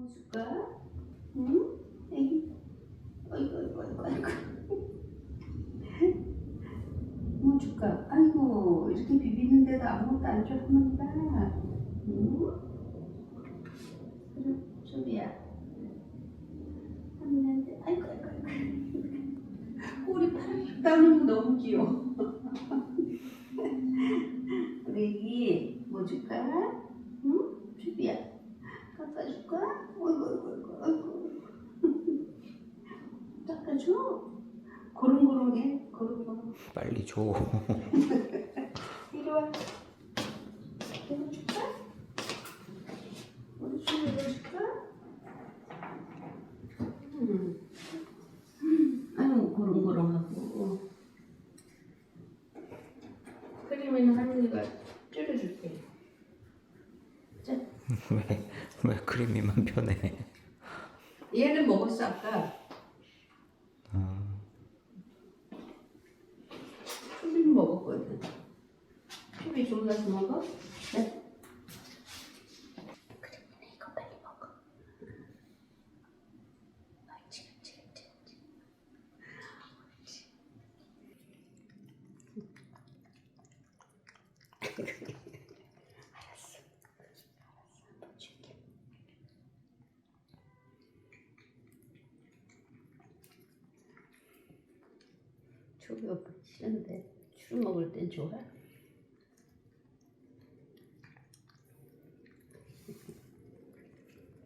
뭐 줄까? 응? 애기. 아이고, 아이고, 아이고, 아이고. 뭐 줄까? 아이고, 이렇게 비비는데도 아무것도 안 줘, 할머니가. 응? 그래, 소리야. 할머니한테, 아이고, 아이고, 아이고. 꼬리 파랗게 따는 거 너무 귀여워. 우리 애기, 뭐 줄까? 응? 소리야. 깎아줄까? 아이고, 아이고, 아이고, 아이고. 깎아줘? 고롱고롱해, 고롱고롱. 빨리 줘. 이리 와. 이거 줄까? 우리 좀 이거 줄까? 아유, 고롱고롱하고. 크림은 할머니가 줄여줄게. 자. 왜 크림이만 편해? 얘는 먹었어, 아까. 크림 먹었거든. 크림이 졸라서 먹어? 네. 크림이네, 이거 빨리 먹어. 옳지, 옳지, 옳지, 옳지. 옳지. 알았어. 한번 줄게. 초기 오빠 싫은데 술 먹을 땐 좋아?